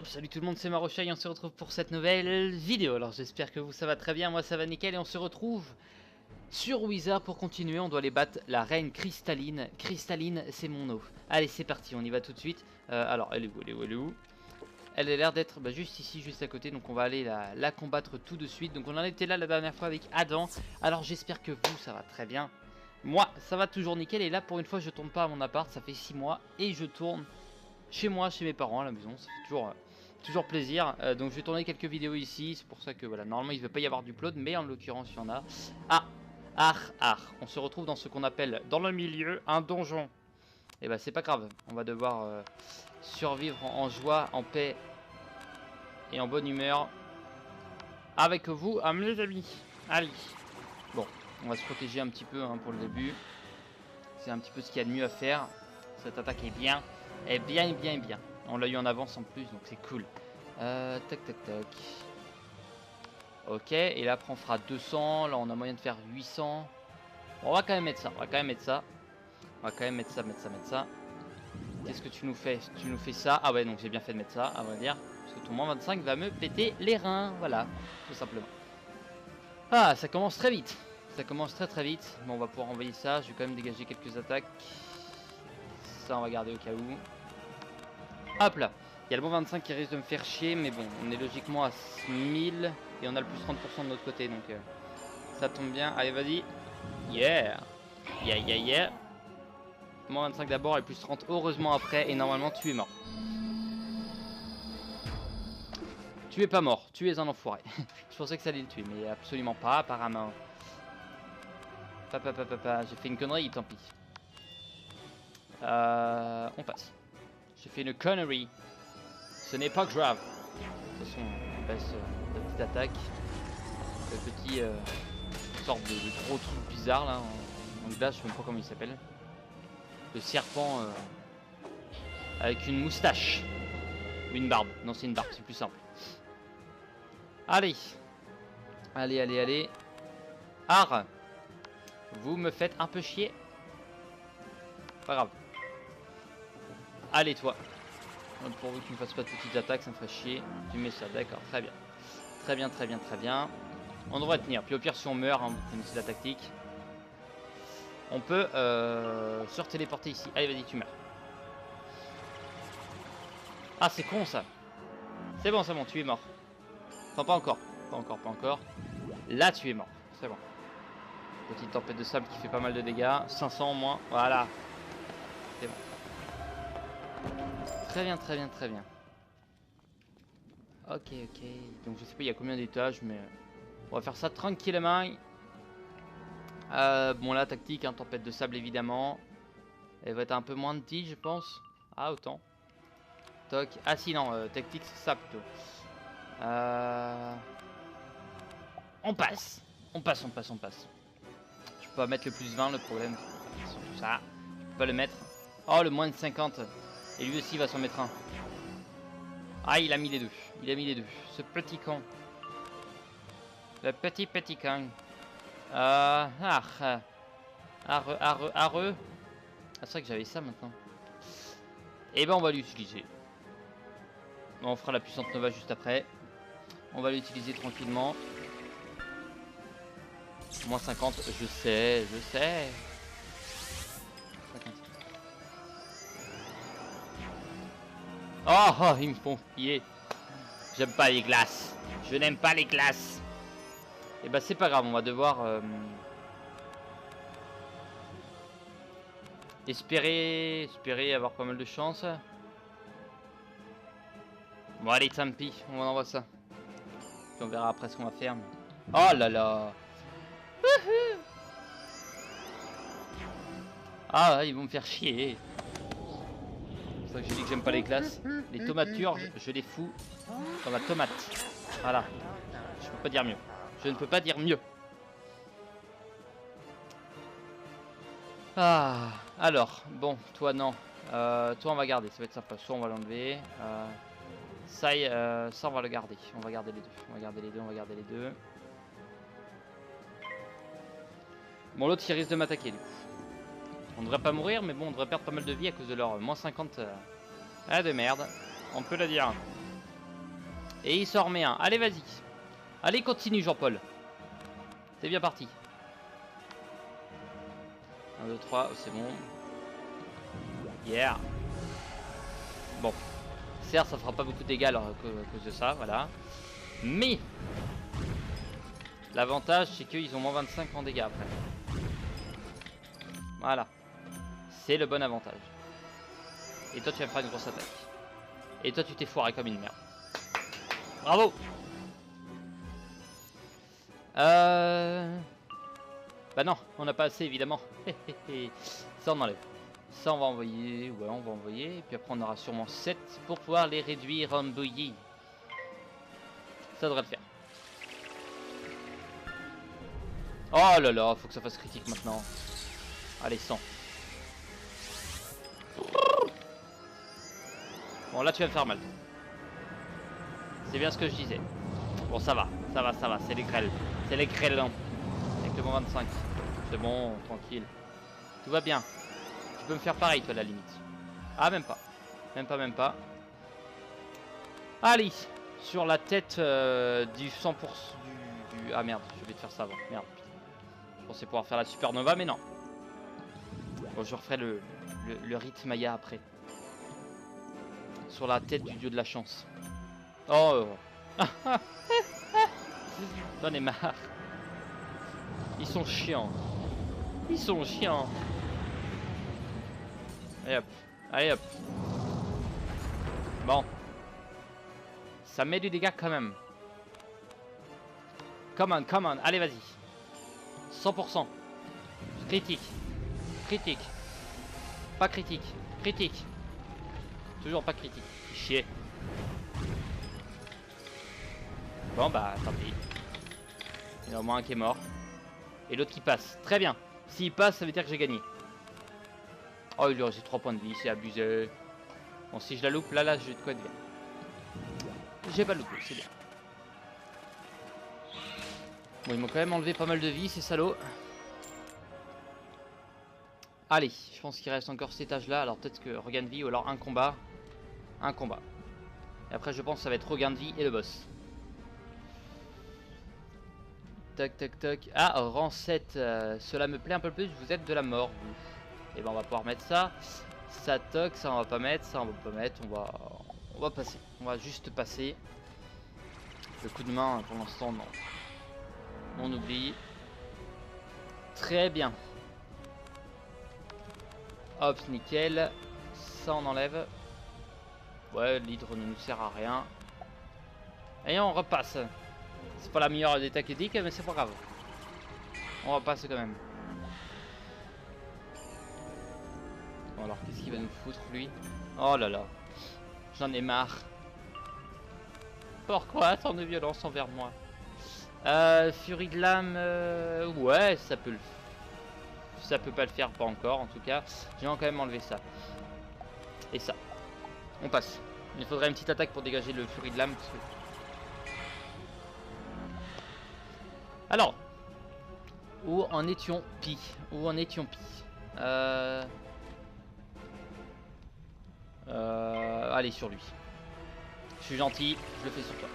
Hop, salut tout le monde, c'est Marocha et on se retrouve pour cette nouvelle vidéo. Alors j'espère que vous ça va très bien, moi ça va nickel et on se retrouve sur Wizard pour continuer. On doit aller battre la reine cristalline. Cristalline, c'est mon eau. Allez, c'est parti, on y va tout de suite. Alors, elle est où, elle est où, elle est où? Elle a l'air d'être juste ici, juste à côté, donc on va aller la combattre tout de suite. Donc on en était là la dernière fois avec Adam. Alors j'espère que vous, ça va très bien. Moi, ça va toujours nickel et là pour une fois je tourne pas à mon appart, ça fait 6 mois et je tourne chez moi, chez mes parents à la maison, ça fait toujours plaisir. Donc je vais tourner quelques vidéos ici, c'est pour ça que voilà, normalement il ne va pas y avoir d'upload, mais en l'occurrence il y en a. On se retrouve dans ce qu'on appelle dans le milieu un donjon. Et bah c'est pas grave, on va devoir survivre en joie, en paix et en bonne humeur avec vous, mes amis. Allez, bon, on va se protéger un petit peu pour le début. C'est un petit peu ce qu'il y a de mieux à faire. Cette attaque est bien. Et bien. On l'a eu en avance en plus, donc c'est cool. Tac. Ok, et là après on fera 200. Là on a moyen de faire 800. Bon, on va quand même mettre ça. Mettre ça. Qu'est-ce que tu nous fais? Tu nous fais ça. Ah ouais, donc j'ai bien fait de mettre ça, à vrai dire. Parce que ton moins 25 va me péter les reins. Voilà, tout simplement. Ah, ça commence très vite. Ça commence très vite. Bon, on va pouvoir envoyer ça. Je vais quand même dégager quelques attaques. Ça, on va garder au cas où. Hop là. Il y a le bon 25 qui risque de me faire chier. Mais bon, on est logiquement à 1000. Et on a le plus 30% de notre côté. Donc, ça tombe bien. Allez, vas-y. Yeah. Moins 25 d'abord et plus 30 heureusement après. Et normalement, tu es mort. Tu es pas mort. Tu es un enfoiré. Je pensais que ça allait le tuer. Mais absolument pas, apparemment. J'ai fait une connerie, tant pis. On passe. J'ai fait une connerie. Ce n'est pas grave. De toute façon, on passe la petite attaque. Le petit sorte de gros truc bizarre là. En glace, je sais même pas comment il s'appelle. Le serpent avec une moustache. Ou une barbe. Non, c'est une barbe, c'est plus simple. Allez. Allez. Arr. Vous me faites un peu chier. Pas grave. Allez toi. Pourvu que tu ne fasses pas de petites attaques, ça me ferait chier. Tu mets ça, d'accord, très bien. Très bien. On devrait tenir. Puis au pire si on meurt, vous connaissez la tactique. On peut se téléporter ici. Allez vas-y tu meurs. Ah c'est con ça. C'est bon, tu es mort. Enfin pas encore. Pas encore. Là tu es mort. C'est bon. Petite tempête de sable qui fait pas mal de dégâts. 500 au moins. Voilà. C'est bon. Très bien. Ok. Donc je sais pas il y a combien d'étages, mais on va faire ça tranquillement. Bon la tactique, tempête de sable évidemment. Elle va être un peu moins de tige je pense. Ah autant. Toc. Ah si non, tactique c'est ça plutôt. On passe. Je peux pas mettre le plus 20 le problème. C'est surtout ça. Je peux pas le mettre. Oh le moins de 50. Et lui aussi va s'en mettre un. Ah il a mis les deux. Ce petit con. Le petit con. Ah c'est vrai que j'avais ça maintenant. Et ben on va l'utiliser. On fera la puissante Nova juste après. On va l'utiliser tranquillement. Moins 50, je sais. 50. Oh, ils me font piller. J'aime pas les glaces. Je n'aime pas les glaces. Et bah c'est pas grave, on va devoir espérer avoir pas mal de chance. Bon allez tant pis, on envoie ça. Puis on verra après ce qu'on va faire. Oh là là. Ah ils vont me faire chier. C'est ça que j'ai dit que j'aime pas les glaces. Les tomatures, je les fous dans la tomate. Voilà. Je peux pas dire mieux. Je ne peux pas dire mieux. Ah, alors, bon, toi non. Toi on va garder, ça va être sympa. Soit on va l'enlever. Ça on va le garder. On va garder les deux. Bon, l'autre il risque de m'attaquer du coup. On devrait pas mourir, mais bon, on devrait perdre pas mal de vie à cause de leur moins 50 de merde. On peut le dire. Et il s'en remet un. Allez, vas-y. Allez, continue, Jean-Paul. C'est bien parti. 1, 2, 3, c'est bon. Yeah. Bon. Certes, ça fera pas beaucoup de dégâts alors, à cause de ça, voilà. Mais l'avantage, c'est qu'ils ont moins 25 en dégâts après. Voilà. C'est le bon avantage. Et toi, tu vas me faire une grosse attaque. Et toi, tu t'es foiré comme une merde. Bravo. Bah non, on n'a pas assez, évidemment. Ça, on enlève. Ça, on va envoyer. Ouais, on va envoyer. Et puis après, on aura sûrement 7 pour pouvoir les réduire en bouillie. Ça devrait le faire. Oh là là, faut que ça fasse critique maintenant. Allez, 100. Bon, là, tu vas me faire mal. C'est bien ce que je disais. Bon, ça va, ça va, ça va. C'est les grêles. C'est les grêles. Avec le moins 25. C'est bon, tranquille. Tout va bien. Tu peux me faire pareil, toi, à la limite. Ah, même pas. Même pas, même pas. Allez, sur la tête du 100% du... Ah merde, je vais te faire ça avant. Merde. Je pensais pouvoir faire la supernova, mais non. Bon, je referai le rite Maya après. Sur la tête du dieu de la chance. Oh. J'en ai marre. Ils sont chiants. Ils sont chiants. Allez hop. Allez hop. Bon. Ça met du dégât quand même. Come on, come on. Allez, vas-y. 100%. Critique. Critique. Pas critique. Critique. Toujours pas critique. Chier. Bon bah tant pis. Il y en a au moins un qui est mort. Et l'autre qui passe. Très bien. S'il passe, ça veut dire que j'ai gagné. Oh, il lui reste 3 points de vie, c'est abusé. Bon, si je la loupe, là, j'ai de quoi être bien. J'ai pas loupé, c'est bien. Bon, ils m'ont quand même enlevé pas mal de vie, ces salauds. Allez, je pense qu'il reste encore cet étage là. Alors peut-être que regain de vie ou alors un combat. Un combat. Et après, je pense que ça va être regain de vie et le boss. Tac, tac, tac. Ah, rang 7. Cela me plaît un peu plus. Vous êtes de la mort, vous. Et ben, on va pouvoir mettre ça. Ça toc, ça on va pas mettre. Ça on va pas mettre. On va passer. On va juste passer. Le coup de main, pour l'instant, non. On oublie. Très bien. Hop, nickel. Ça on enlève. Ouais, l'hydre ne nous sert à rien. Et on repasse. C'est pas la meilleure des tactiques, mais c'est pas grave. On repasse quand même. Bon alors, qu'est-ce qu'il va nous foutre, lui? Oh là là. J'en ai marre. Pourquoi tant de violence envers moi? Furie de l'âme... ouais, ça peut le... Ça peut pas le faire, pas encore, en tout cas. Je vais quand même enlever ça. Et ça. On passe. Il faudrait une petite attaque pour dégager le furie de l'âme. Que... Alors. Où en étions-pi? Où en étions-pi? Allez, sur lui. Je suis gentil, je le fais sur toi.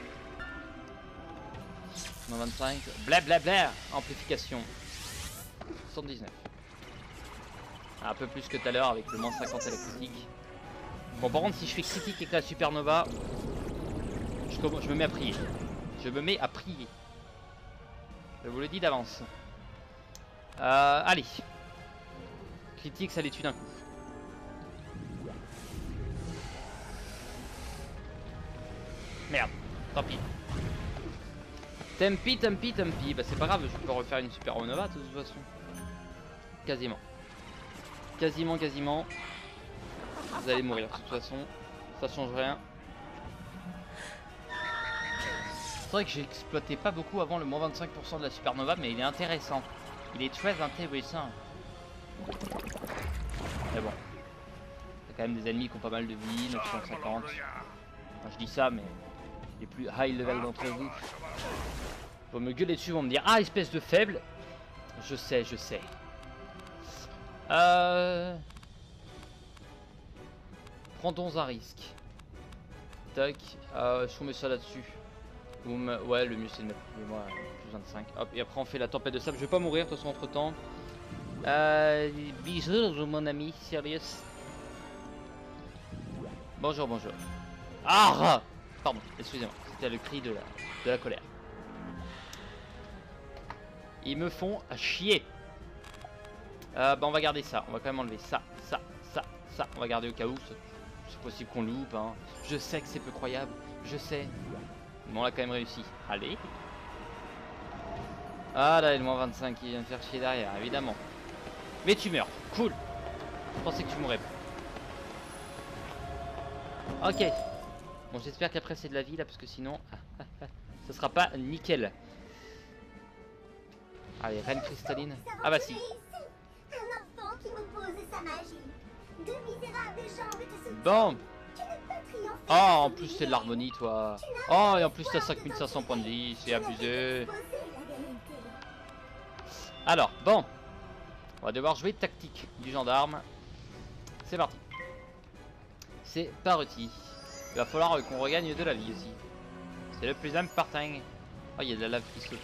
25. Blablabla. Amplification. 79. Un peu plus que tout à l'heure avec le moins 50 à la critique. Bon, par contre, si je fais critique avec la supernova, je me mets à prier. Je me mets à prier. Je vous le dis d'avance. Allez. Critique, ça les tue d'un coup. Merde, tant pis. Tempi, tempi, tempi. Bah c'est pas grave, je peux refaire une supernova de toute façon. Quasiment. Quasiment, quasiment. Vous allez mourir de toute façon. Ça change rien. C'est vrai que j'ai exploité pas beaucoup avant le moins 25% de la supernova, mais il est intéressant. Il est très intéressant. Mais bon. Il y a quand même des ennemis qui ont pas mal de vie, 950. Enfin, je dis ça, mais les plus high level d'entre vous vont me gueuler dessus, vont me dire ah, espèce de faible. Je sais, je sais. Prendons un risque. Tac, je vous mets ça là-dessus. Ouais, le mieux c'est de mettre moi plus 25. Hop, et après on fait la tempête de sable. Je vais pas mourir de toute façon entre temps. Bisous mon ami, Sirius. Bonjour, bonjour. Ah, pardon, excusez-moi, c'était le cri de la colère. Ils me font chier. Bah on va garder ça, on va quand même enlever ça. On va garder au cas où, c'est possible qu'on loupe, hein. Je sais que c'est peu croyable, je sais. Mais on l'a quand même réussi. Allez. Ah là, le moins 25 qui vient me faire chier derrière, évidemment. Mais tu meurs, cool. Je pensais que tu mourrais pas. Ok. Bon, j'espère qu'après c'est de la vie là, parce que sinon, ça sera pas nickel. Allez, reine cristalline. Ah bah si. Bon. Oh, en plus c'est de l'harmonie, toi. Oh, et en plus t'as 5500 points de vie, c'est abusé. Alors, bon. On va devoir jouer tactique du gendarme. C'est parti. C'est parti. Il va falloir qu'on regagne de la vie aussi. C'est le plus important. Oh, il y a de la lave qui saute.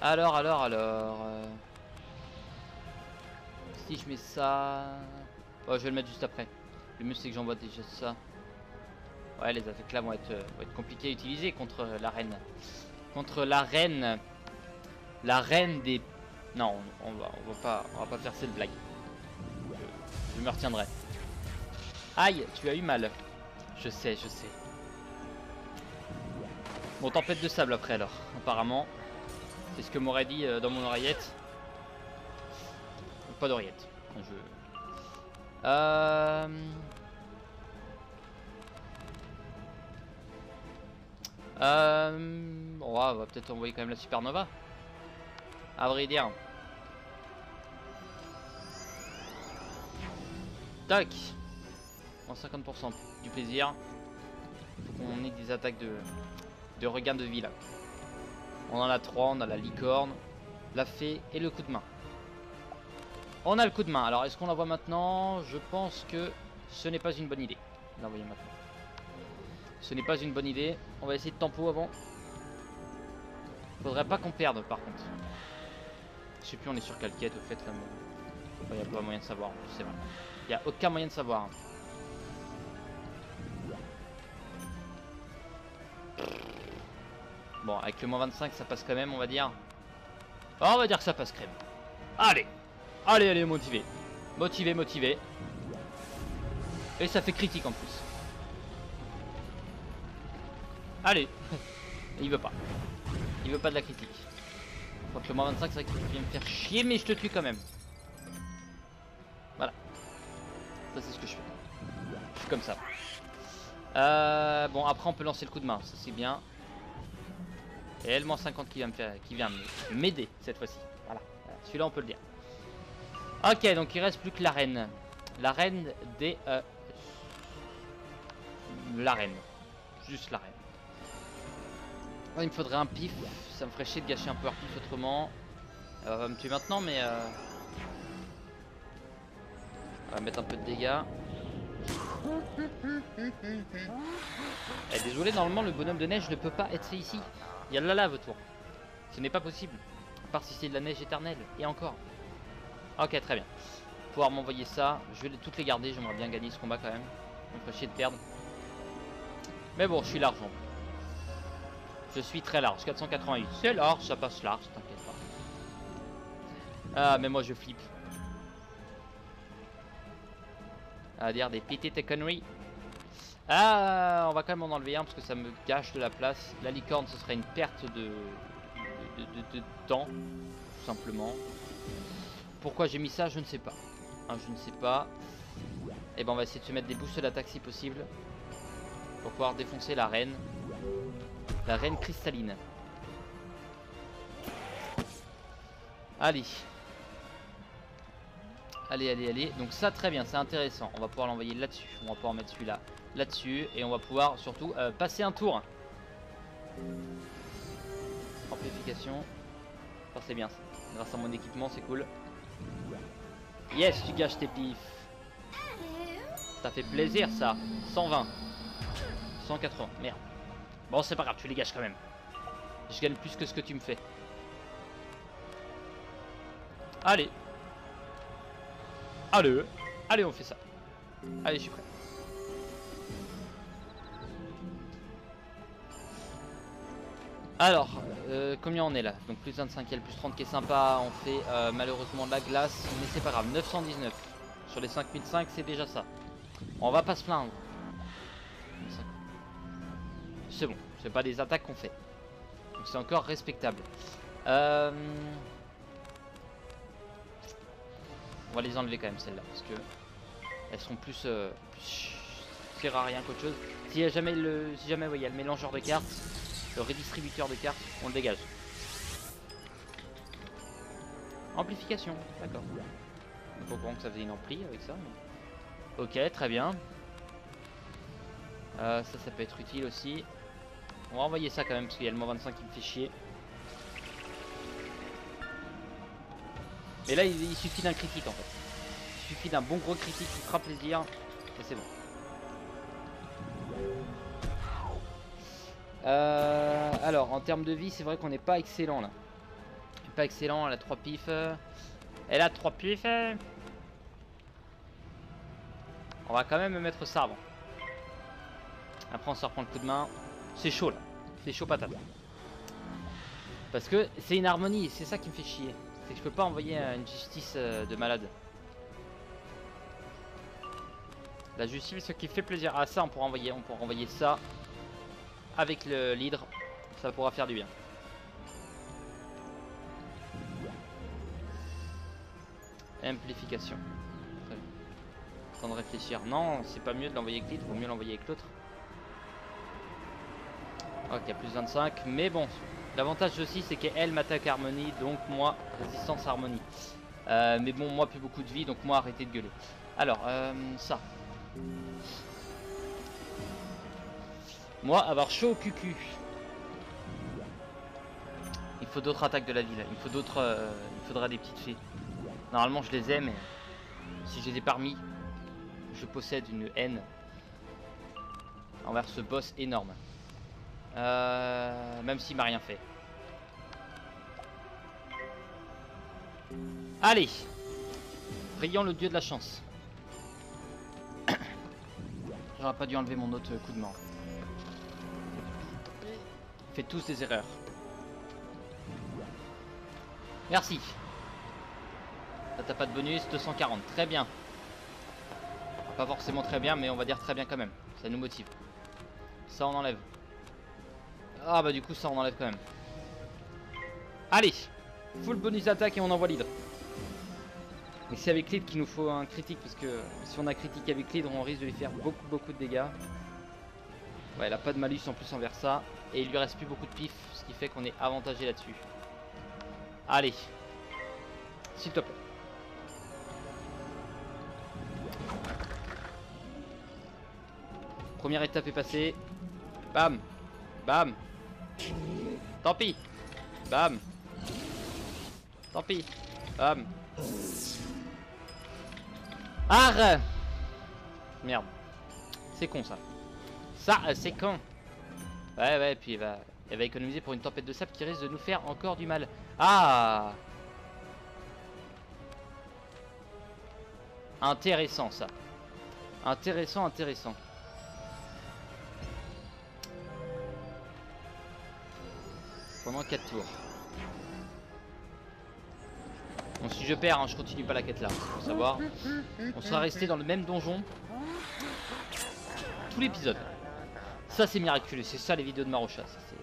Alors. Si je mets ça... Oh, je vais le mettre juste après. Le mieux c'est que j'envoie déjà ça. Ouais, les attaques là vont être compliquées à utiliser contre la reine. Contre la reine. La reine des... Non, on va pas faire cette blague. Je me retiendrai. Aïe, tu as eu mal. Je sais. Bon, tempête de sable après alors, apparemment. C'est ce que m'aurait dit dans mon oreillette. Pas d'oreillette. On va peut-être envoyer quand même la supernova. À vrai dire. Tac. En 50% du plaisir. Faut qu'on ait des attaques de regain de vie là. On en a 3, on a la licorne, la fée et le coup de main. On a le coup de main, alors est-ce qu'on l'envoie maintenant? Je pense que ce n'est pas une bonne idée. L'envoyer maintenant. Ce n'est pas une bonne idée. On va essayer de tempo avant. Faudrait pas qu'on perde par contre. Je sais plus on est sur quelle quête au fait là. Il n'y a pas moyen de savoir, c'est vrai. Il n'y a aucun moyen de savoir. Bon, avec le moins 25 ça passe quand même, on va dire. Oh, on va dire que ça passe crème. Allez, motivé. Motivé. Et ça fait critique en plus. Allez. Il veut pas. Il veut pas de la critique. Donc le moins 25 c'est vrai qu'il vient me faire chier, mais je te tue quand même. Voilà. Ça c'est ce que je fais. Je suis comme ça. Bon, après on peut lancer le coup de main, ça c'est bien. Et elle, moins 50 qui vient m'aider cette fois-ci. Voilà, celui-là on peut le dire. Ok, donc il reste plus que la reine. La reine des... la reine. Juste la reine. Oh, il me faudrait un pif. Ça me ferait chier de gâcher un peu leur pif autrement. Elle va me tuer maintenant, mais... on va mettre un peu de dégâts. Désolé, normalement le bonhomme de neige ne peut pas être ici. Il y a de la lave autour. Ce n'est pas possible. À part si c'est de la neige éternelle. Et encore. Ok, très bien. Pouvoir m'envoyer ça. Je vais toutes les garder. J'aimerais bien gagner ce combat quand même. On me ferait chier de perdre. Mais bon, je suis large. Je suis très large. 488. C'est large, ça passe large. T'inquiète pas. Ah, mais moi je flippe. À dire des petites conneries. Ah, on va quand même en enlever un parce que ça me gâche de la place. La licorne, ce serait une perte de temps, tout simplement. Pourquoi j'ai mis ça, je ne sais pas. Hein, je ne sais pas. Et ben on va essayer de se mettre des boosts d'attaque si possible. Pour pouvoir défoncer la reine. La reine cristalline. Allez. Allez. Donc ça très bien, c'est intéressant. On va pouvoir l'envoyer là-dessus. On va pouvoir mettre celui-là là-dessus. Et on va pouvoir surtout passer un tour. Amplification. Ça c'est bien ça. Grâce à mon équipement, c'est cool. Yes, tu gâches tes pifs. Ça fait plaisir ça. 120. 180. Merde. Bon, c'est pas grave, tu les gâches quand même. Je gagne plus que ce que tu me fais. Allez. Allez. Allez, on fait ça. Allez, je suis prêt. Alors, combien on est là? Donc plus 25, il y a le plus 30 qui est sympa. On fait malheureusement de la glace, mais c'est pas grave. 919. Sur les 5005, c'est déjà ça. On va pas se plaindre. C'est bon, c'est pas des attaques qu'on fait. Donc c'est encore respectable. On va les enlever quand même celles-là parce que elles seront plus sert à rien qu'autre chose. Si jamais ouais, il y a le mélangeur de cartes, le redistributeur de cartes, on le dégage. Amplification, d'accord. Il faut comprendre que ça faisait une ampli avec ça. Mais... ok, très bien. Ça peut être utile aussi. On va envoyer ça quand même parce qu'il y a le moins 25 qui me fait chier. Et là il suffit d'un critique en fait. Il suffit d'un bon gros critique qui fera plaisir. Et c'est bon. Alors en termes de vie c'est vrai qu'on n'est pas excellent là. Pas excellent, elle a 3 pifs. Elle a 3 pifs. On va quand même mettre ça avant. Après on se reprend le coup de main. C'est chaud là. C'est chaud patate. Parce que c'est une harmonie, c'est ça qui me fait chier. C'est que je peux pas envoyer une justice de malade. La justice, ce qui fait plaisir. Ah ça on pourra envoyer ça avec l'hydre. Ça pourra faire du bien. Amplification. Très bien. Temps de réfléchir. Non, c'est pas mieux de l'envoyer avec l'hydre, vaut mieux l'envoyer avec l'autre. Ok, plus 25, mais bon, l'avantage aussi c'est qu'elle m'attaque harmonie, donc moi, résistance harmonie. Mais bon, moi plus beaucoup de vie, donc moi arrêtez de gueuler. Alors, ça. Moi, avoir chaud au cucu. Il faut d'autres attaques de la ville, il faut d'autres... il faudra des petites fées. Normalement je les ai, mais si je les ai parmi, je possède une haine envers ce boss énorme. Même s'il m'a rien fait. Allez, prions le dieu de la chance. J'aurais pas dû enlever mon autre coup de main. Faites tous des erreurs. Merci. Ça t'as pas de bonus, 240, très bien. Pas forcément très bien, mais on va dire très bien quand même. Ça nous motive. Ça on enlève. Ah bah du coup ça on enlève quand même. Allez, full bonus d'attaque et on envoie l'hydre. Mais c'est avec l'hydre qu'il nous faut un critique parce que si on a critique avec l'hydre on risque de lui faire beaucoup de dégâts. Ouais, elle a pas de malus en plus envers ça. Et il lui reste plus beaucoup de pif, ce qui fait qu'on est avantagé là-dessus. Allez, s'il te plaît. Première étape est passée. Bam. Bam. Tant pis. Bam. Tant pis. Bam. Arrête. Merde. C'est con ça. Ça, c'est con. Ouais, puis elle va économiser pour une tempête de sable qui risque de nous faire encore du mal. Ah. Intéressant ça. Intéressant. Pendant 4 tours. Bon, si je perds, hein, je continue pas la quête là. Faut savoir. On sera resté dans le même donjon tout l'épisode. Ça c'est miraculeux. C'est ça les vidéos de Marocha. C'est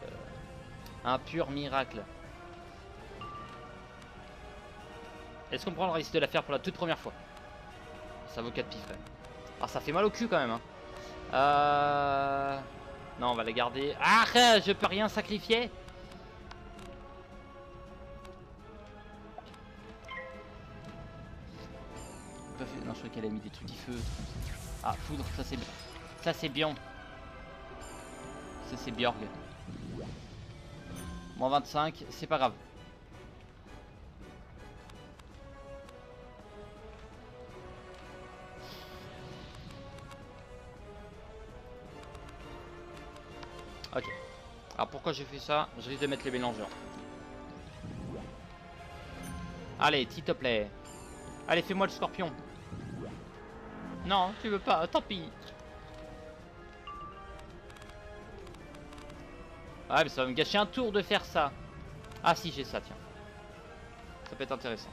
un pur miracle. Est-ce qu'on prend le risque de la faire pour la toute première fois? Ça vaut 4 pifs quand même. Ah ça fait mal au cul quand même hein. Non on va la garder. Ah je peux rien sacrifier. Non je crois qu'elle a mis des trucs du feu. Ah foudre ça c'est bien. Ça c'est bien. Ça c'est Björg. Moins 25 c'est pas grave. Ok. Alors pourquoi j'ai fait ça? Je risque de mettre les mélangeurs. Allez, s'il te plaît. Allez, fais-moi le scorpion. Non, tu veux pas, tant pis. Ouais, mais ça va me gâcher un tour de faire ça. Ah si, j'ai ça, tiens. Ça peut être intéressant.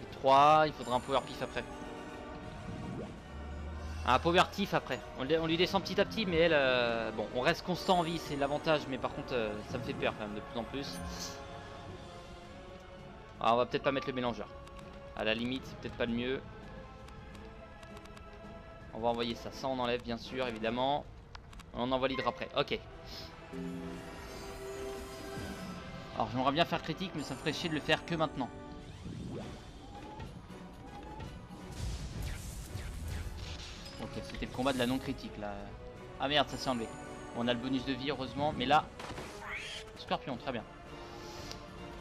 Et 3, il faudra un power pif après. Un power tif après. On lui descend petit à petit, mais elle... bon, on reste constant en vie, c'est l'avantage, mais par contre, ça me fait peur quand même de plus en plus. Alors, on va peut-être pas mettre le mélangeur. À la limite, c'est peut-être pas le mieux. On va envoyer ça. Ça, on enlève, bien sûr, évidemment. On envoie l'hydre après. Ok. Alors, j'aimerais bien faire critique, mais ça me ferait chier de le faire que maintenant. Ok, c'était le combat de la non-critique, là. Ah merde, ça s'est enlevé. On a le bonus de vie, heureusement. Mais là... Scorpion, très bien.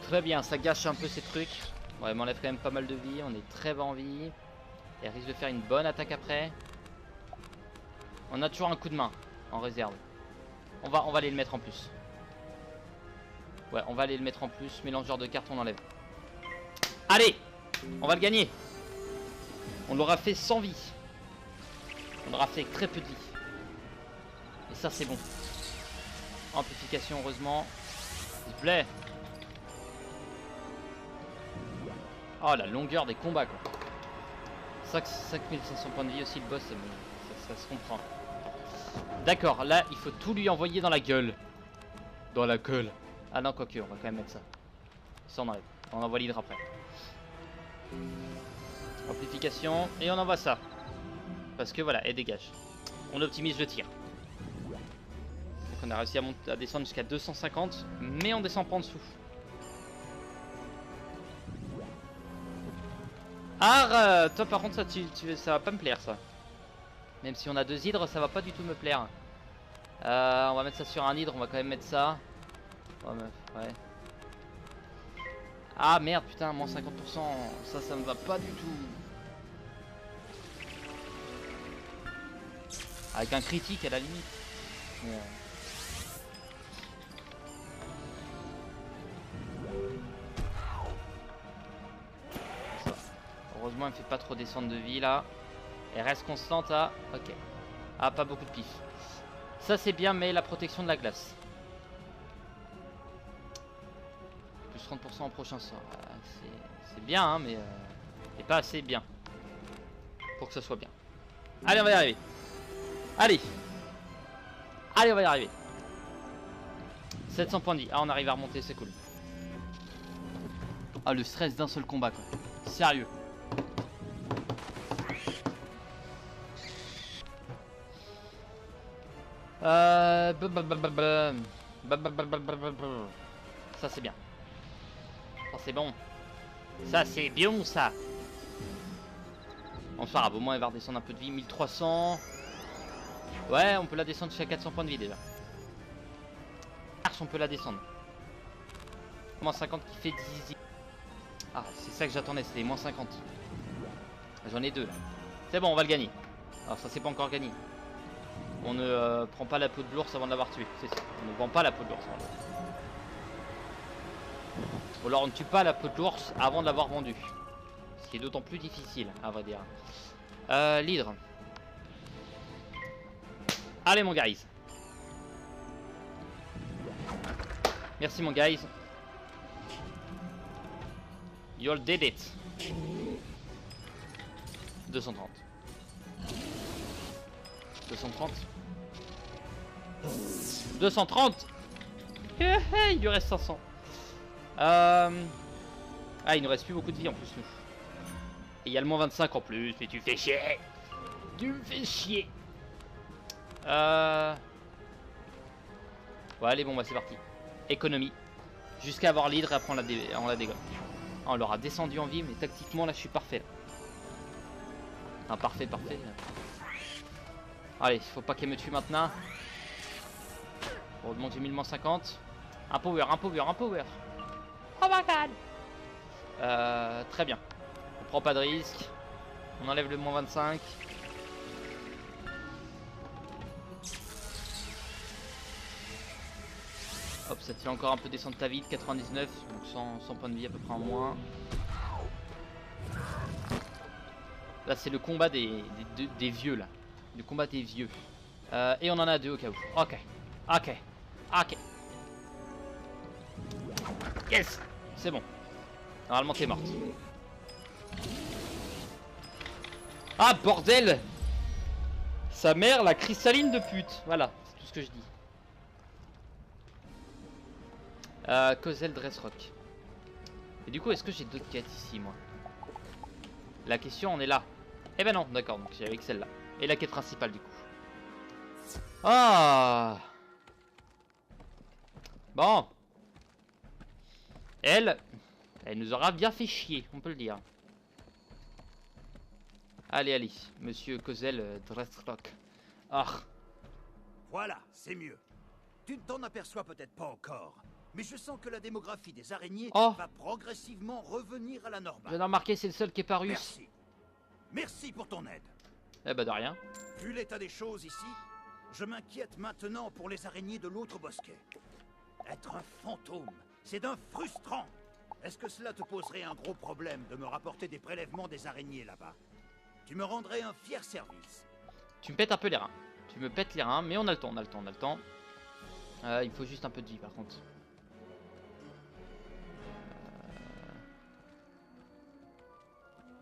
Très bien, ça gâche un peu ces trucs. Bon, elle m'enlève quand même pas mal de vie. On est très bas en vie. Et elle risque de faire une bonne attaque après. On a toujours un coup de main en réserve. On va aller le mettre en plus. Ouais, on va aller le mettre en plus. Mélangeur de cartes, on enlève. Allez, on va le gagner. On l'aura fait sans vie. On l'aura fait avec très peu de vie. Et ça, c'est bon. Amplification, heureusement. S'il te plaît. Oh, la longueur des combats, quoi. 5500 points de vie aussi, le boss, ça se comprend. D'accord, là, il faut tout lui envoyer dans la gueule. Dans la gueule. Ah non, quoique, on va quand même mettre ça. Ça, on enlève. On envoie l'hydre après. Amplification. Et on envoie ça. Parce que voilà, elle dégage. On optimise le tir. Donc on a réussi à descendre jusqu'à 250. Mais on descend pas en dessous. Ah, toi par contre, ça va pas me plaire, ça. Même si on a 2 hydres, ça va pas du tout me plaire. On va mettre ça sur un hydre, on va quand même mettre ça. Ouais. Ah merde, putain, moins 50%. Ça me va pas du tout. Avec un critique à la limite. Mais, ça. Heureusement, elle me fait pas trop descendre de vie là. Elle reste constante à... Ok. Ah, pas beaucoup de pif. Ça c'est bien, mais la protection de la glace. Plus 30% en prochain sort. C'est bien, hein, mais c'est pas assez bien. Pour que ça soit bien. Allez, on va y arriver. Allez, on va y arriver. 700 points de vie. Ah, on arrive à remonter, c'est cool. Ah, le stress d'un seul combat, quoi. Sérieux. Ça c'est bien. Ça c'est bon. Ça c'est bien ça. On sera au moins elle va redescendre un peu de vie. 1300. Ouais, on peut la descendre jusqu'à 400 points de vie déjà. On peut la descendre. Moins 50 qui fait 10. Ah, c'est ça que j'attendais, c'était moins 50. J'en ai 2 là. C'est bon, on va le gagner. Alors ça c'est pas encore gagné. On ne prend pas la peau de l'ours avant de l'avoir tué. C'est ça. On ne vend pas la peau de l'ours. Ou alors on ne tue pas la peau de l'ours avant de l'avoir vendu. Ce qui est d'autant plus difficile, à vrai dire. L'hydre. Allez mon guys. Merci mon guys. You all did it. 230. 230. 230. Il lui reste 500. Ah, il nous reste plus beaucoup de vie en plus nous. Et il y a le moins 25 en plus, mais tu fais chier. Tu me fais chier. Ouais, allez, bon, bah c'est parti. Économie. Jusqu'à avoir l'hydre et après on la dégomme. On l'aura descendu en vie, mais tactiquement là je suis parfait. Là. Enfin, parfait. Allez, faut pas qu'elle me tue maintenant. On remonte du 1050. Un power. Oh my god. Très bien. On prend pas de risque. On enlève le moins 25. Hop, ça te fait encore un peu descendre ta vie de 99, donc 100 points de vie à peu près en moins. Là c'est le combat des vieux là. Le combat des vieux. Et on en a 2 au cas où. Ok. Ok. Ok. Yes. C'est bon. Normalement t'es morte. Ah bordel. Sa mère la cristalline de pute. Voilà, c'est tout ce que je dis. Cosel Dressrock. Et du coup est-ce que j'ai d'autres quêtes ici moi? La question on est là. Eh ben non, d'accord, donc j'ai avec celle-là. Et la quête principale du coup. Ah. Bon. Elle nous aura bien fait chier, on peut le dire. Allez, allez, monsieur Cosel Dressrock. Ah. Voilà, c'est mieux. Tu ne t'en aperçois peut-être pas encore, mais je sens que la démographie des araignées va progressivement revenir à la normale. Je viens d'en remarquer, c'est le seul qui est paru. Merci. Merci pour ton aide. Eh bah de rien. Vu l'état des choses ici, je m'inquiète maintenant pour les araignées de l'autre bosquet. Être un fantôme, c'est d'un frustrant. Est-ce que cela te poserait un gros problème de me rapporter des prélèvements des araignées là-bas? Tu me rendrais un fier service. Tu me pètes un peu les reins. Tu me pètes les reins, mais on a le temps, on a le temps, on a le temps. Il faut juste un peu de vie par contre.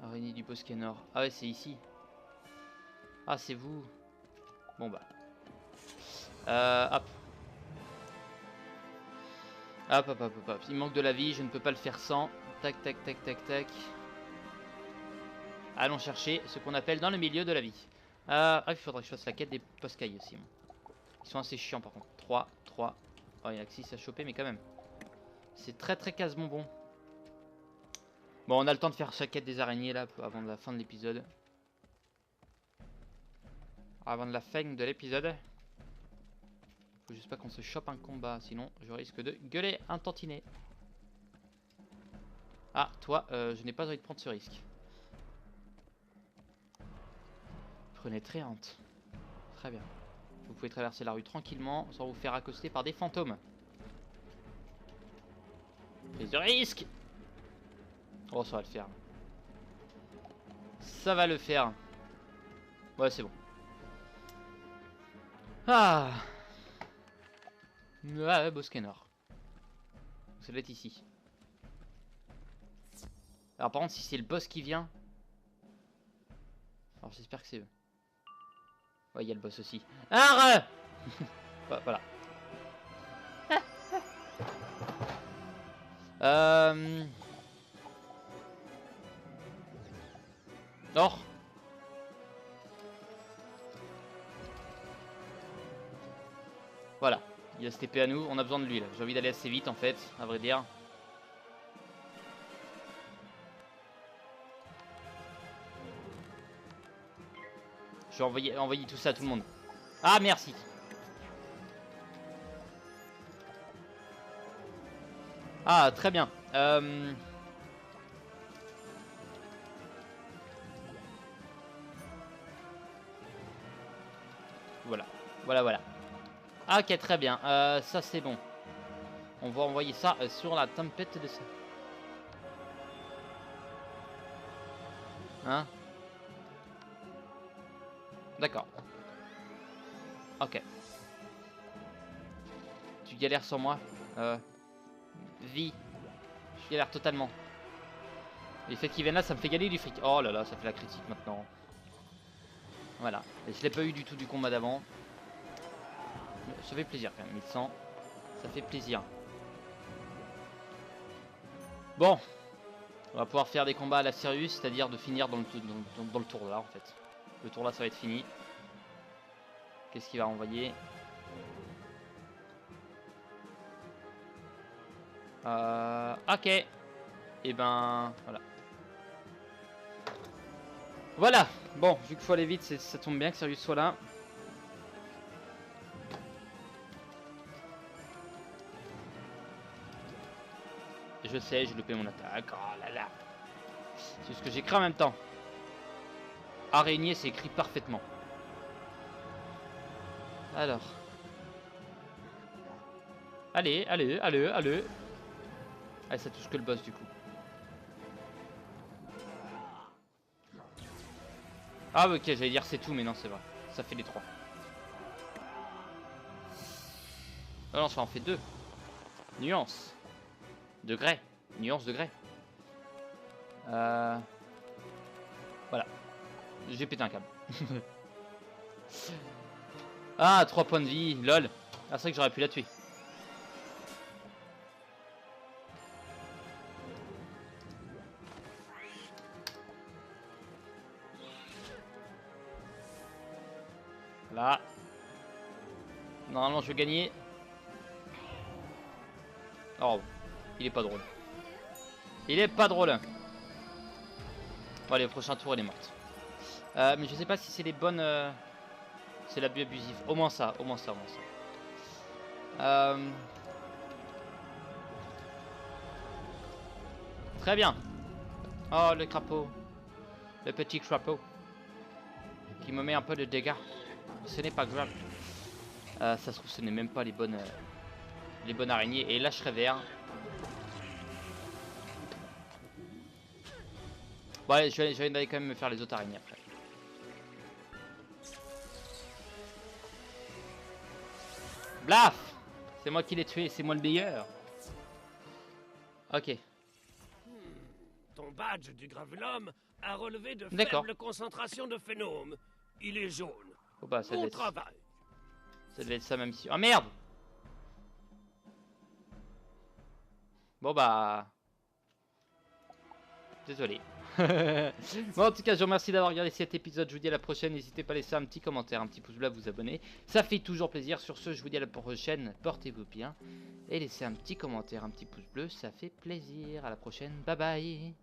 Araignée du bosquet nord. Ah ouais, c'est ici. Ah, c'est vous. Bon bah. Hop. Hop, hop, hop, hop, hop. Il manque de la vie, je ne peux pas le faire sans. Tac, tac, tac, tac, tac. Allons chercher ce qu'on appelle dans le milieu de la vie. Ah, il faudrait que je fasse la quête des poscailles aussi. Ils sont assez chiants par contre. 3, 3. Oh, il y en a que 6 à choper, mais quand même. C'est très très casse-bonbon. Bon, on a le temps de faire chaque quête des araignées là avant la fin de l'épisode. Avant de la fin de l'épisode. Faut juste pas qu'on se chope un combat, sinon je risque de gueuler un tantinet. Ah, toi, je n'ai pas envie de prendre ce risque. Prenez très honte. Très bien. Vous pouvez traverser la rue tranquillement sans vous faire accoster par des fantômes. Prise de risque. Oh, ça va le faire. Ça va le faire. Ouais, c'est bon. Ah. Ouais, bosquet nord. Ça doit être ici. Alors par contre, si c'est le boss qui vient... Alors j'espère que c'est eux. Ouais, il y a le boss aussi. Arrête. Voilà. Oh. Voilà. Il a ce TP à nous. On a besoin de lui là. J'ai envie d'aller assez vite en fait, à vrai dire. Je vais envoyer tout ça à tout le monde. Ah, merci. Ah, très bien. Voilà. Voilà, voilà. Ah, ok, très bien. Ça, c'est bon. On va envoyer ça sur la tempête de ça. Hein? D'accord. Ok. Tu galères sans moi. Vie. Je galère totalement. Et le fait qu'il vienne là, ça me fait gagner du fric. Oh là là, ça fait la critique maintenant. Voilà. Et je l'ai pas eu du tout du combat d'avant. Ça fait plaisir quand même. 1100. Ça fait plaisir. Bon. On va pouvoir faire des combats à la Sirius, c'est-à-dire de finir dans le tour là en fait. Le tour là, ça va être fini. Qu'est-ce qu'il va envoyer? Ok. Et ben voilà. Voilà. Bon, vu qu'il faut aller vite, ça tombe bien que Sirius soit là. Je sais, j'ai loupé mon attaque. Oh là là. C'est ce que j'écris en même temps. Araignée, c'est écrit parfaitement. Alors. Allez, allez, allez, allez. Allez, ça touche que le boss du coup. Ah ok, j'allais dire c'est tout, mais non c'est vrai. Ça fait les 3. Oh non, ça en fait 2. Nuance. Degré. Nuance degré. Voilà. J'ai pété un câble. Ah, 3 points de vie, lol. Ah, c'est vrai que j'aurais pu la tuer. Là. Normalement, je vais gagner. Oh, il est pas drôle. Il est pas drôle. Bon, allez, le prochain tour, elle est morte. Mais je sais pas si c'est les bonnes... C'est l'abus abusif. Au moins ça, au moins ça, au moins ça. Très bien. Oh, le crapaud. Le petit crapaud. Qui me met un peu de dégâts. Ce n'est pas grave. Ça se trouve, ce n'est même pas les bonnes araignées. Et là, je serais vert. Bon, allez, je vais aller quand même me faire les autres araignées après. Blaf! C'est moi qui l'ai tué, c'est moi le meilleur. Ok. Ton badge du Gravelum a relevé de D'accord. faibles concentrations de phénomes. Il est jaune. Oh bah, ça Bon devait travail. être ça même si... Ah merde! Bon bah... Désolé. Bon, en tout cas, je vous remercie d'avoir regardé cet épisode. Je vous dis à la prochaine. N'hésitez pas à laisser un petit commentaire, un petit pouce bleu, à vous abonner. Ça fait toujours plaisir. Sur ce, je vous dis à la prochaine. Portez-vous bien. Et laissez un petit commentaire, un petit pouce bleu. Ça fait plaisir. À la prochaine. Bye bye.